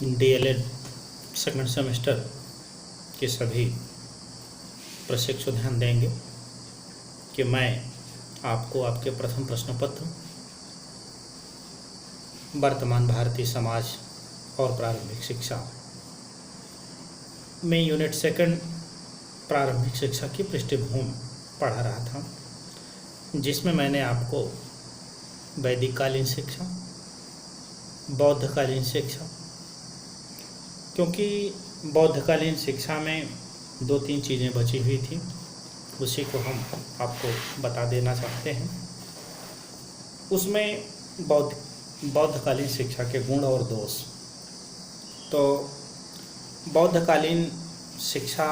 DElEd second semester के सभी प्रशिक्षु ध्यान देंगे कि मैं आपको आपके प्रथम प्रश्न पत्र, वर्तमान भारतीय समाज और प्रारंभिक शिक्षा में यूनिट सेकंड प्रारंभिक शिक्षा की पृष्ठभूमि पढ़ा रहा था, जिसमें मैंने आपको वैदिक कालीन शिक्षा, बौद्धकालीन शिक्षा, क्योंकि बौद्धकालीन शिक्षा में 2-3 चीज़ें बची हुई थी, उसी को हम आपको बता देना चाहते हैं। उसमें बौद्धकालीन शिक्षा के गुण और दोष। तो बौद्धकालीन शिक्षा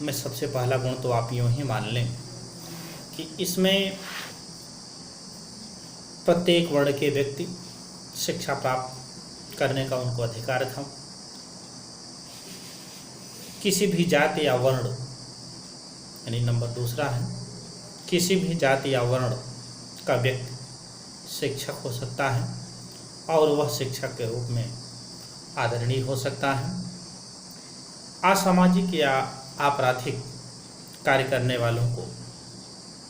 में सबसे पहला गुण तो आप यूँ ही मान लें कि इसमें प्रत्येक वर्ण के व्यक्ति शिक्षा प्राप्त करने का उनको अधिकार था। किसी भी जाति या वर्ण, यानी नंबर दूसरा है, किसी भी जाति या वर्ण का व्यक्ति शिक्षक हो सकता है और वह शिक्षक के रूप में आदरणीय हो सकता है। असामाजिक या आपराधिक कार्य करने वालों को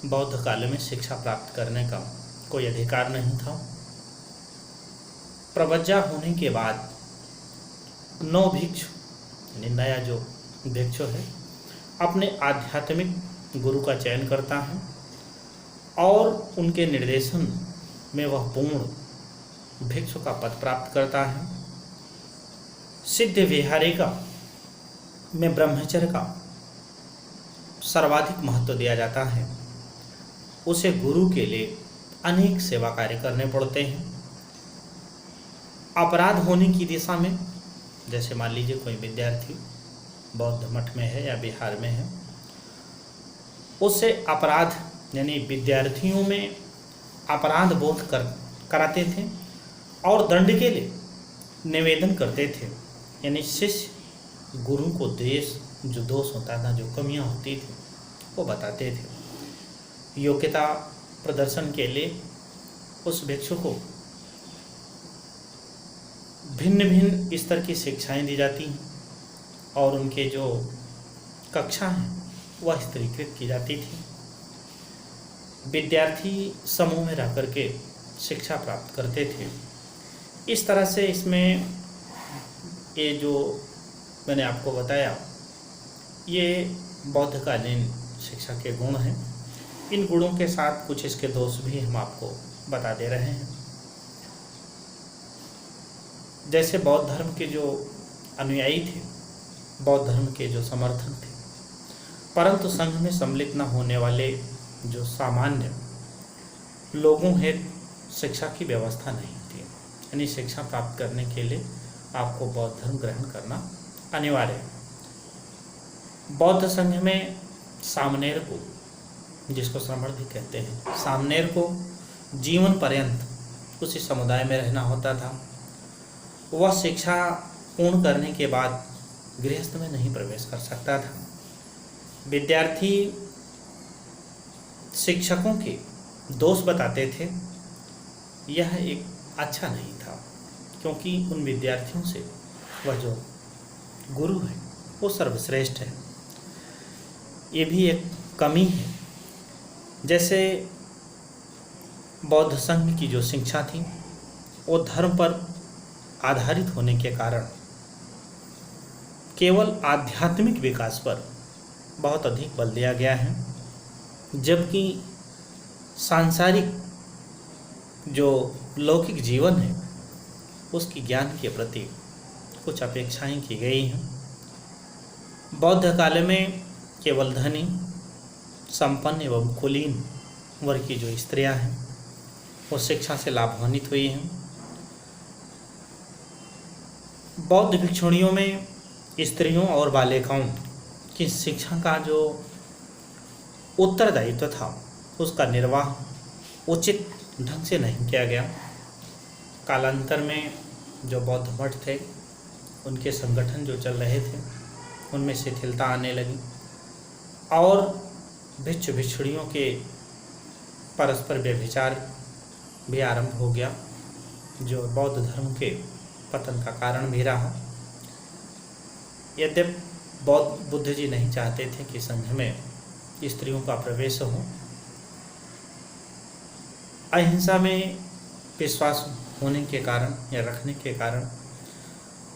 बौद्ध काल में शिक्षा प्राप्त करने का कोई अधिकार नहीं था। प्रवज्जा होने के बाद 9 भिक्षु, यानी नया जो भिक्षु है, अपने आध्यात्मिक गुरु का चयन करता है और उनके निर्देशन में वह पूर्ण भिक्षु का पद प्राप्त करता है। सिद्ध विहारिका में ब्रह्मचर्य का सर्वाधिक महत्व दिया जाता है। उसे गुरु के लिए अनेक सेवा कार्य करने पड़ते हैं। अपराध होने की दिशा में, जैसे मान लीजिए कोई विद्यार्थी बौद्ध मठ में है या बिहार में है, उससे अपराध यानी विद्यार्थियों में अपराध बोध कराते थे और दंड के लिए निवेदन करते थे। यानी शिष्य गुरु को जो दोष होता था, जो कमियां होती थी, वो बताते थे। योग्यता प्रदर्शन के लिए उस भिक्षु को भिन्न भिन्न स्तर की शिक्षाएं दी जाती हैं और उनके जो कक्षा हैं वह स्तरीकृत की जाती थी। विद्यार्थी समूह में रह करके शिक्षा प्राप्त करते थे। इस तरह से इसमें ये जो मैंने आपको बताया, ये बौद्धकालीन शिक्षा के गुण हैं। इन गुणों के साथ कुछ इसके दोष भी हम आपको बता दे रहे हैं। जैसे बौद्ध धर्म के जो अनुयायी थे, बौद्ध धर्म के जो समर्थक थे, परंतु संघ में सम्मिलित न होने वाले जो सामान्य लोगों हेतु शिक्षा की व्यवस्था नहीं थी। यानी शिक्षा प्राप्त करने के लिए आपको बौद्ध धर्म ग्रहण करना अनिवार्य है। बौद्ध संघ में सामनेर को, जिसको श्रमण भी कहते हैं, सामनेर को जीवन पर्यंत उसी समुदाय में रहना होता था। वह शिक्षा पूर्ण करने के बाद गृहस्थ में नहीं प्रवेश कर सकता था। विद्यार्थी शिक्षकों के दोष बताते थे, यह एक अच्छा नहीं था, क्योंकि उन विद्यार्थियों से वह जो गुरु है वो सर्वश्रेष्ठ है। ये भी एक कमी है। जैसे बौद्ध संघ की जो शिक्षा थी वो धर्म पर आधारित होने के कारण केवल आध्यात्मिक विकास पर बहुत अधिक बल दिया गया है, जबकि सांसारिक जो लौकिक जीवन है उसकी ज्ञान के प्रति कुछ अपेक्षाएं की गई हैं। बौद्ध काल में केवल धनी, संपन्न एवं कुलीन वर्ग की जो स्त्रियां हैं वो शिक्षा से लाभान्वित हुई हैं। बौद्ध भिक्षुणियों में स्त्रियों और बालिकाओं की शिक्षा का जो उत्तरदायित्व था उसका निर्वाह उचित ढंग से नहीं किया गया। कालांतर में जो बौद्ध मठ थे उनके संगठन जो चल रहे थे उनमें शिथिलता आने लगी और भिक्षु भिक्षुणियों के परस्पर व्यभिचार भी आरंभ हो गया, जो बौद्ध धर्म के पतन का कारण भी रहा। यद्यपि बौद्ध बुद्ध जी नहीं चाहते थे कि संघ में स्त्रियों का प्रवेश हो। अहिंसा में विश्वास होने के कारण या रखने के कारण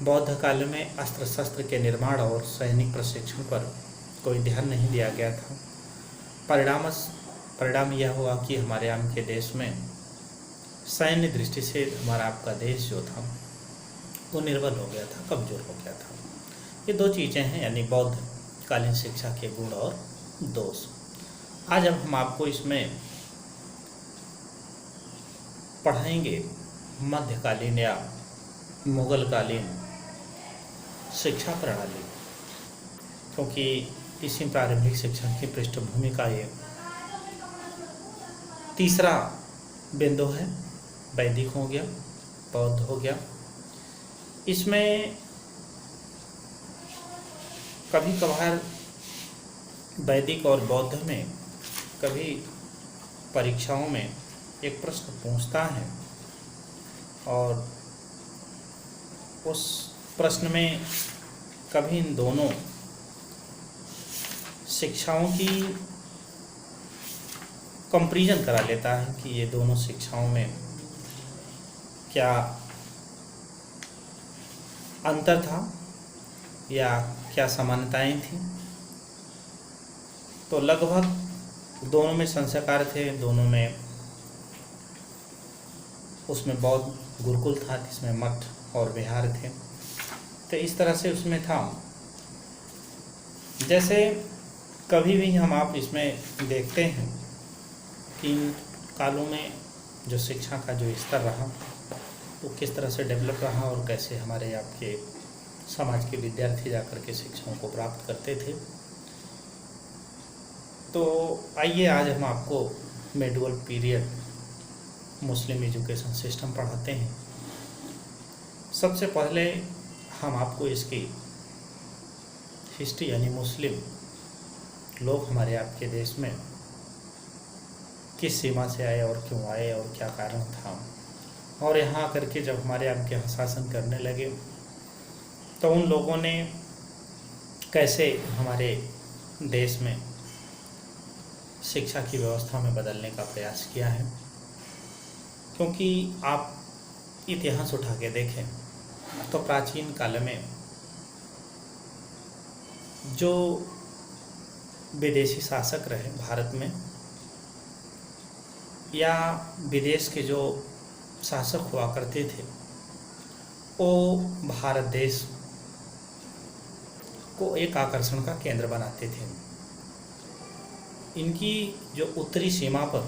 बौद्ध काल में अस्त्र शस्त्र के निर्माण और सैनिक प्रशिक्षण पर कोई ध्यान नहीं दिया गया था। परिणाम यह हुआ कि हमारे यहाँ के देश में सैन्य दृष्टि से हमारा आपका देश जो था वो निर्बल हो गया था, कमज़ोर हो गया था। ये दो चीज़ें हैं, यानी बौद्ध कालीन शिक्षा के गुण और दोष। आज अब हम आपको इसमें पढ़ाएंगे मध्यकालीन या मुगलकालीन शिक्षा प्रणाली, क्योंकि इसी प्रारंभिक शिक्षा की पृष्ठभूमि का ये तीसरा बिंदु है। वैदिक हो गया, बौद्ध हो गया। इसमें कभी कभार वैदिक और बौद्ध में कभी परीक्षाओं में एक प्रश्न पूछता है और उस प्रश्न में कभी इन दोनों शिक्षाओं की कंपैरिजन करा लेता है कि ये दोनों शिक्षाओं में क्या अंतर था या क्या समानताएं थी। तो लगभग दोनों में संस्कार थे, दोनों में उसमें बौद्ध गुरुकुल था जिसमें मठ और विहार थे। तो इस तरह से उसमें था। जैसे कभी भी हम आप इसमें देखते हैं कि इन कालों में जो शिक्षा का जो स्तर रहा वो किस तरह से डेवलप रहा और कैसे हमारे आपके समाज के विद्यार्थी जाकर के शिक्षाओं को प्राप्त करते थे। तो आइए आज हम आपको मेडुअल पीरियड मुस्लिम एजुकेशन सिस्टम पढ़ाते हैं। सबसे पहले हम आपको इसकी हिस्ट्री यानी मुस्लिम लोग हमारे आपके देश में किस सीमा से आए और क्यों आए और क्या कारण था, और यहाँ आकर के जब हमारे आपके यहाँ शासन करने लगे तो उन लोगों ने कैसे हमारे देश में शिक्षा की व्यवस्था में बदलने का प्रयास किया है। क्योंकि आप इतिहास उठा के देखें तो प्राचीन काल में जो विदेशी शासक रहे भारत में या विदेश के जो शासक हुआ करते थे वो भारत देश को एक आकर्षण का केंद्र बनाते थे। इनकी जो उत्तरी सीमा पर,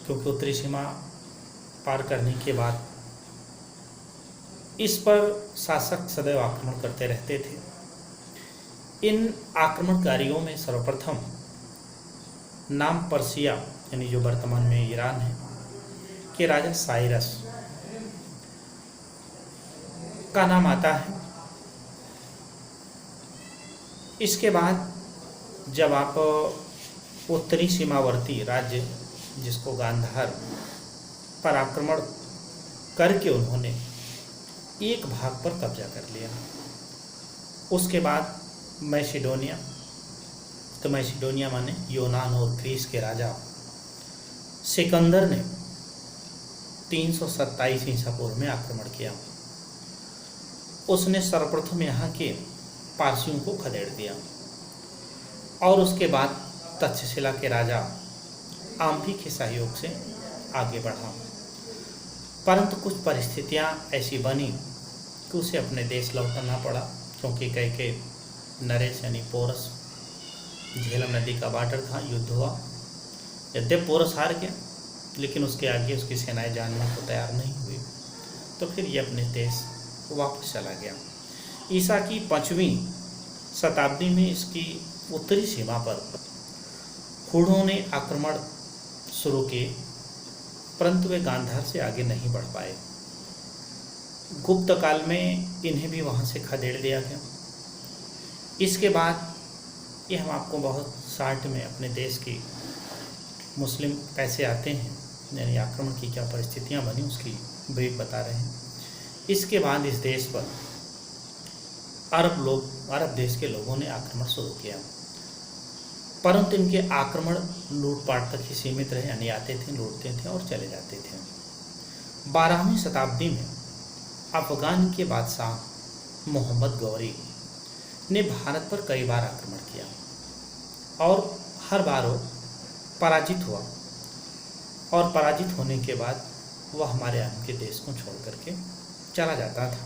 क्योंकि उत्तरी सीमा पार करने के बाद इस पर शासक सदैव आक्रमण करते रहते थे। इन आक्रमणकारियों में सर्वप्रथम नाम पर्सिया यानी जो वर्तमान में ईरान है के राजा साइरस का नाम आता है। इसके बाद जब आप उत्तरी सीमावर्ती राज्य जिसको गांधार पर आक्रमण करके उन्होंने एक भाग पर कब्जा कर लिया, उसके बाद मैसिडोनिया, तो मैसिडोनिया माने यूनान और ग्रीस के राजा सिकंदर ने 327 ईसा पूर्व में आक्रमण किया। उसने सर्वप्रथम यहाँ के पारसियों को खदेड़ दिया और उसके बाद तक्षशिला के राजा आम्फी के सहयोग से आगे बढ़ा। परंतु कुछ परिस्थितियाँ ऐसी बनी कि उसे अपने देश लौटना पड़ा, क्योंकि कई के नरेश यानी पोरस झेलम नदी का बॉर्डर था, युद्ध हुआ। यद्यपि पोरस हार गया लेकिन उसके आगे उसकी सेनाएं जानने को तैयार नहीं हुई, तो फिर ये अपने देश वापस चला गया। ईसा की 5वीं शताब्दी में इसकी उत्तरी सीमा पर हूणों ने आक्रमण शुरू किए, परंतु वे गांधार से आगे नहीं बढ़ पाए। गुप्त काल में इन्हें भी वहाँ से खदेड़ दिया गया। इसके बाद ये हम आपको बहुत शार्ट में अपने देश की मुस्लिम कैसे आते हैं यानी आक्रमण की क्या परिस्थितियाँ बनी उसकी ब्रीफ बता रहे हैं। इसके बाद इस देश पर अरब देश के लोगों ने आक्रमण शुरू किया, परंतु इनके आक्रमण लूटपाट तक ही सीमित रहे, यानी आते थे, लूटते थे और चले जाते थे। 12वीं शताब्दी में अफगान के बादशाह मोहम्मद गौरी ने भारत पर कई बार आक्रमण किया और हर बार वो पराजित हुआ, और पराजित होने के बाद वह हमारे यहाँ के देश को छोड़ करके चला जाता था।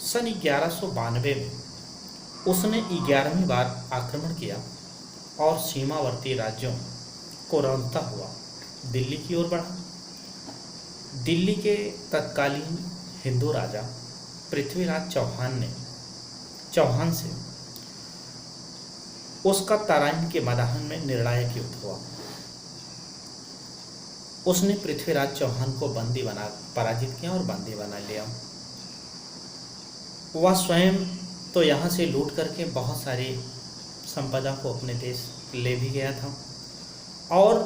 सन 1192 में उसने 11वीं बार आक्रमण किया और सीमावर्ती राज्यों को रौंदता हुआ दिल्ली की ओर बढ़ा। दिल्ली के तत्कालीन हिंदू राजा पृथ्वीराज चौहान से उसका तराइन के मैदान में निर्णायक युद्ध हुआ। उसने पृथ्वीराज चौहान को बंदी बना पराजित किया और बंदी बना लिया। वह स्वयं तो यहाँ से लूट करके बहुत सारी संपदा को अपने देश ले भी गया था और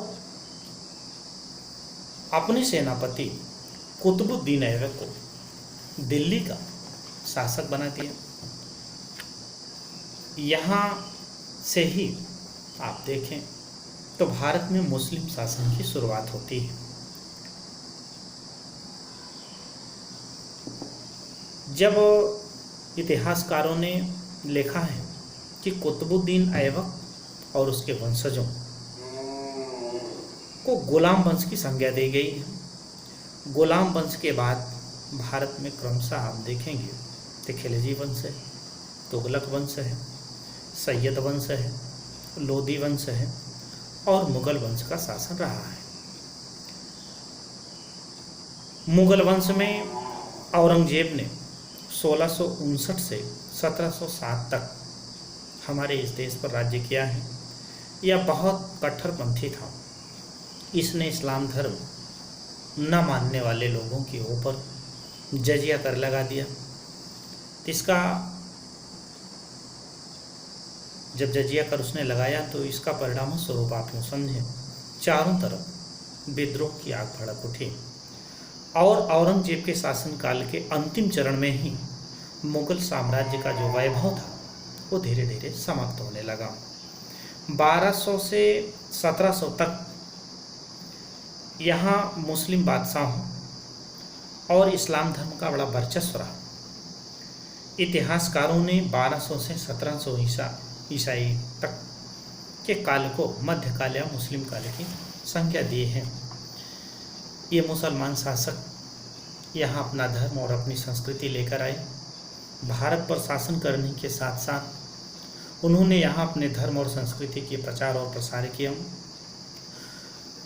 अपने सेनापति कुतुबुद्दीन ऐबक को दिल्ली का शासक बना दिया। यहाँ से ही आप देखें तो भारत में मुस्लिम शासन की शुरुआत होती है। जब इतिहासकारों ने लिखा है कि कुतुबुद्दीन ऐबक और उसके वंशजों को गुलाम वंश की संज्ञा दी गई है। गुलाम वंश के बाद भारत में क्रमशः आप देखेंगे तो खिलजी वंश है, तुगलक वंश है, सैयद वंश है, लोदी वंश है और मुगल वंश का शासन रहा है। मुगल वंश में औरंगजेब ने 1659 से 1707 तक हमारे इस देश पर राज्य किया है। यह बहुत कट्टरपंथी था। इसने इस्लाम धर्म न मानने वाले लोगों के ऊपर जजिया कर लगा दिया। इसका जब जजिया कर उसने लगाया तो इसका परिणाम स्वरूप आप यूँ समझें, चारों तरफ विद्रोह की आग भड़क उठी और औरंगजेब के शासनकाल के अंतिम चरण में ही मुगल साम्राज्य का जो वैभव था वो धीरे धीरे समाप्त होने लगा। 1200 से 1700 तक यहाँ मुस्लिम बादशाहों और इस्लाम धर्म का बड़ा वर्चस्व रहा। इतिहासकारों ने 1200 से 1700 ईसाई तक के काल को मध्यकाल या मुस्लिम काल की संज्ञा दिए हैं। ये मुसलमान शासक यहाँ अपना धर्म और अपनी संस्कृति लेकर आए। भारत पर शासन करने के साथ साथ उन्होंने यहाँ अपने धर्म और संस्कृति के प्रचार और प्रसार किया।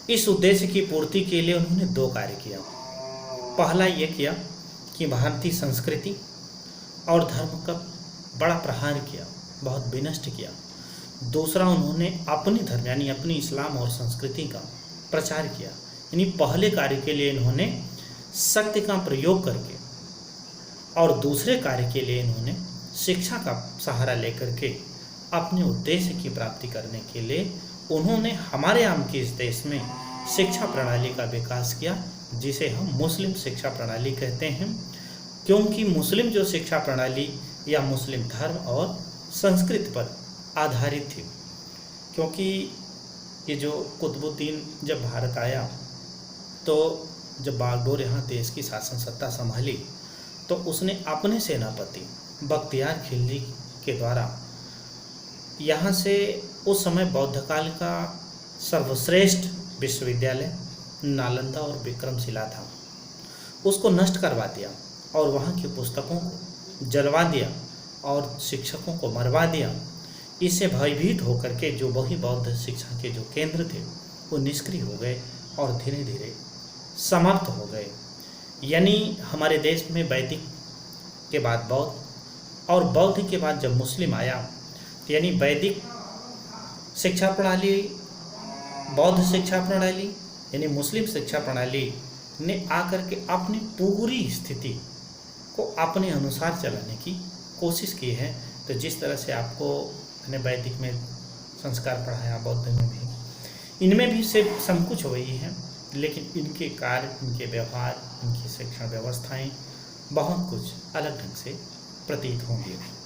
इस उद्देश्य की पूर्ति के लिए उन्होंने दो कार्य किया। पहला ये किया कि भारतीय संस्कृति और धर्म का बड़ा प्रहार किया, बहुत विनष्ट किया। दूसरा, उन्होंने अपनी धर्म यानी अपनी इस्लाम और संस्कृति का प्रचार किया। यानी पहले कार्य के लिए इन्होंने शक्ति का प्रयोग करके और दूसरे कार्य के लिए इन्होंने शिक्षा का सहारा लेकर के अपने उद्देश्य की प्राप्ति करने के लिए उन्होंने हमारे यहाँ के इस देश में शिक्षा प्रणाली का विकास किया, जिसे हम मुस्लिम शिक्षा प्रणाली कहते हैं। क्योंकि मुस्लिम जो शिक्षा प्रणाली या मुस्लिम धर्म और संस्कृत पर आधारित थी। क्योंकि ये जो कुतुबुद्दीन जब भारत आया तो जब बागडोर यहाँ देश की शासन सत्ता संभाली तो उसने अपने सेनापति बख्तियार खिलजी के द्वारा यहाँ से उस समय बौद्ध काल का सर्वश्रेष्ठ विश्वविद्यालय नालंदा और विक्रमशिला था, उसको नष्ट करवा दिया और वहाँ की पुस्तकों को जलवा दिया और शिक्षकों को मरवा दिया। इससे भयभीत होकर के जो वही बौद्ध शिक्षा के जो केंद्र थे वो निष्क्रिय हो गए और धीरे धीरे समाप्त हो गए। यानी हमारे देश में वैदिक के बाद बौद्ध और बौद्ध के बाद जब मुस्लिम आया, यानी वैदिक शिक्षा प्रणाली, बौद्ध शिक्षा प्रणाली यानी मुस्लिम शिक्षा प्रणाली ने आकर के अपनी पूरी स्थिति को अपने अनुसार चलाने की कोशिश की है। तो जिस तरह से आपको मैंने वैदिक में संस्कार पढ़ाया, बौद्ध में भी, इनमें भी सिर्फ संकुच हो गई है, लेकिन इनके कार्य, इनके व्यवहार, इनकी शिक्षण व्यवस्थाएं बहुत कुछ अलग ढंग से प्रतीत होंगे।